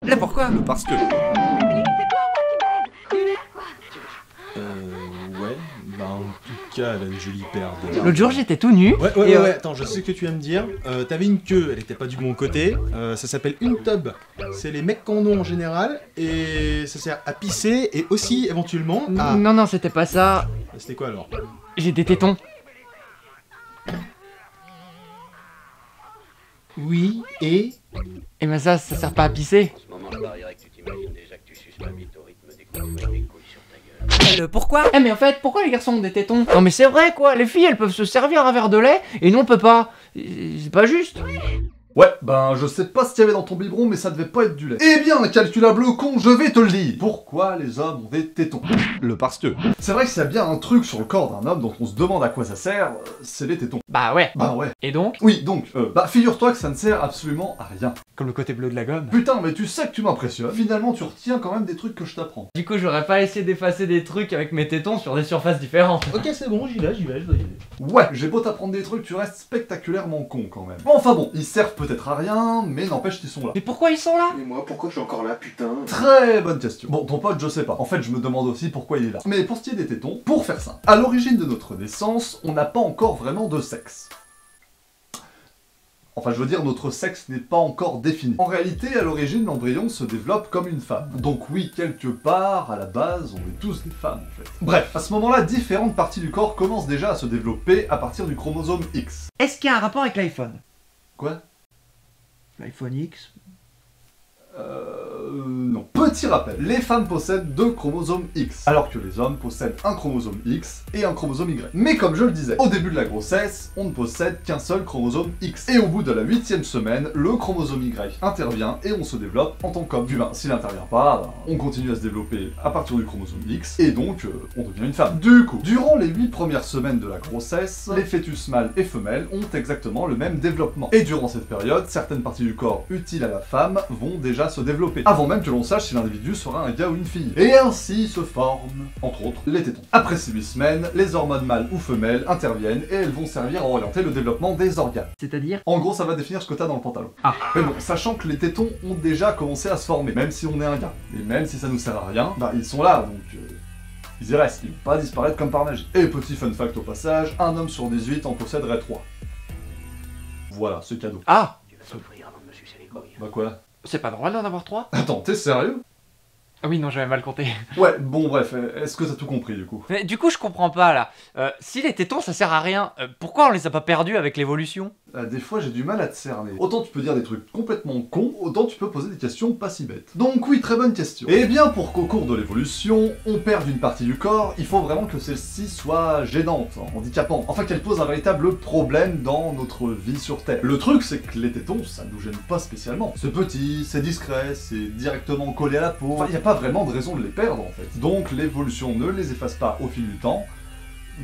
Le pourquoi? Le parce que. Ouais, bah en tout cas, elle a une jolie paire de... L'autre jour j'étais tout nu. Ouais, attends, je sais ce que tu vas me dire. T'avais une queue, elle était pas du bon côté. Ça s'appelle une tub. C'est les mecs qu'on a en général. Et ça sert à pisser et aussi éventuellement à... Non, c'était pas ça. C'était quoi alors? J'ai des tétons. Oui, et... Et ben ça sert pas à pisser. En ce moment, je parierais que tu t'imagines déjà que tu suces ma bite au rythme des coups de fouet et des couilles sur ta gueule. Le pourquoi? Eh mais en fait, pourquoi les garçons ont des tétons? Non mais c'est vrai quoi, les filles elles peuvent se servir un verre de lait et nous on peut pas. C'est pas juste. Ouais, ben je sais pas ce qu'il y avait dans ton biberon, mais ça devait pas être du lait. Eh bien, calculable con, je vais te le dire. Pourquoi les hommes ont des tétons? Le parce que. C'est vrai que s'il y a bien un truc sur le corps d'un homme dont on se demande à quoi ça sert, c'est les tétons. Bah ouais. Bah ouais. Et donc? Oui, donc, figure-toi que ça ne sert absolument à rien. Comme le côté bleu de la gomme. Putain, mais tu sais que tu m'impressionnes. Finalement, tu retiens quand même des trucs que je t'apprends. Du coup j'aurais pas essayé d'effacer des trucs avec mes tétons sur des surfaces différentes. Ok, c'est bon, j'y vais, je dois y aller. Ouais, j'ai beau t'apprendre des trucs, tu restes spectaculairement con quand même. Enfin bon, ils servent peut-être à rien, mais n'empêche qu'ils sont là. Mais pourquoi ils sont là? Et moi, pourquoi je suis encore là, putain? Très bonne question. Bon, ton pote, je sais pas. En fait, je me demande aussi pourquoi il est là. Mais pour ce qui est des tétons, pour faire simple, à l'origine de notre naissance, on n'a pas encore vraiment de sexe. Enfin, je veux dire, notre sexe n'est pas encore défini. En réalité, à l'origine, l'embryon se développe comme une femme. Donc oui, quelque part, à la base, on est tous des femmes, en fait. Bref, à ce moment-là, différentes parties du corps commencent déjà à se développer à partir du chromosome X. Est-ce qu'il y a un rapport avec l'iPhone? Quoi? L'iPhone X? Non. Petit rappel, les femmes possèdent 2 chromosomes X, alors que les hommes possèdent un chromosome X et un chromosome Y. Mais comme je le disais, au début de la grossesse, on ne possède qu'un seul chromosome X. Et au bout de la 8e semaine, le chromosome Y intervient et on se développe en tant qu'homme. Puis s'il n'intervient pas, on continue à se développer à partir du chromosome X, et donc on devient une femme. Du coup, durant les 8 premières semaines de la grossesse, les fœtus mâles et femelles ont exactement le même développement. Et durant cette période, certaines parties du corps utiles à la femme vont déjà se développer, avant même que l'on sache si l'individu sera un gars ou une fille. Et ainsi se forment, entre autres, les tétons. Après ces 8 semaines, les hormones mâles ou femelles interviennent et elles vont servir à orienter le développement des organes. C'est-à-dire? En gros, ça va définir ce que t'as dans le pantalon. Ah. Mais bon, sachant que les tétons ont déjà commencé à se former, même si on est un gars. Et même si ça nous sert à rien, bah ils sont là, donc ils y restent, ils vont pas disparaître comme par magie. Et petit fun fact au passage, un homme sur 18 en posséderait 3. Voilà, c'est cadeau. Ah! Tu vas souffrir avant de me sucer les couilles. Bah quoi? C'est pas normal d'en avoir 3? Attends, t'es sérieux? Ah oui, non, j'avais mal compté. Ouais, bon bref, est-ce que t'as tout compris du coup? Mais du coup, je comprends pas là. Si les tétons ça sert à rien, pourquoi on les a pas perdus avec l'évolution? Des fois j'ai du mal à te cerner. Autant tu peux dire des trucs complètement cons, autant tu peux poser des questions pas si bêtes. Donc oui, très bonne question. Et bien pour qu'au cours de l'évolution, on perde une partie du corps, il faut vraiment que celle-ci soit gênante, handicapante. Enfin qu'elle pose un véritable problème dans notre vie sur Terre. Le truc c'est que les tétons, ça nous gêne pas spécialement. C'est petit, c'est discret, c'est directement collé à la peau. Enfin, y a pas vraiment de raison de les perdre en fait. Donc l'évolution ne les efface pas au fil du temps,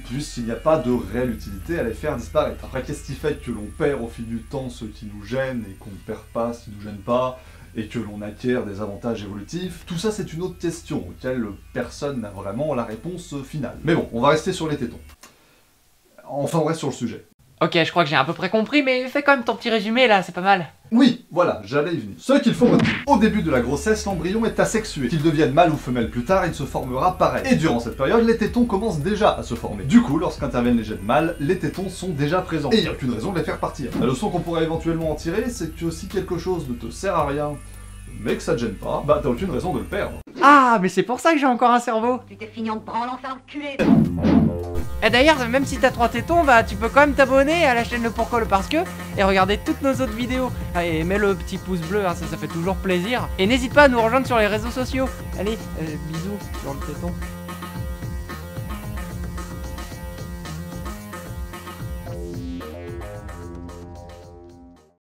puisqu'il n'y a pas de réelle utilité à les faire disparaître. Après, qu'est-ce qui fait que l'on perd au fil du temps ce qui nous gêne, et qu'on ne perd pas ce qui nous gêne pas, et que l'on acquiert des avantages évolutifs? Tout ça, c'est une autre question, auquel personne n'a vraiment la réponse finale. Mais bon, on va rester sur les tétons. Enfin, on reste sur le sujet. Ok, je crois que j'ai à peu près compris, mais fais quand même ton petit résumé là, c'est pas mal. Oui, voilà, j'allais y venir. Ce qu'il faut retenir. Au début de la grossesse, l'embryon est asexué. Qu'il devienne mâle ou femelle plus tard, il se formera pareil. Et durant cette période, les tétons commencent déjà à se former. Du coup, lorsqu'interviennent les gènes mâles, les tétons sont déjà présents. Et il n'y a aucune raison de les faire partir. La leçon qu'on pourrait éventuellement en tirer, c'est que si quelque chose ne te sert à rien, mais que ça te gêne pas, bah t'as aucune raison de le perdre. Ah, mais c'est pour ça que j'ai encore un cerveau. Tu t'es fini en te branlant, faire enculer. Et d'ailleurs, même si t'as 3 tétons, bah tu peux quand même t'abonner à la chaîne Le Pourquoi Le Parce Que et regarder toutes nos autres vidéos. Et mets le petit pouce bleu, hein, ça fait toujours plaisir. Et n'hésite pas à nous rejoindre sur les réseaux sociaux. Allez, bisous sur le téton.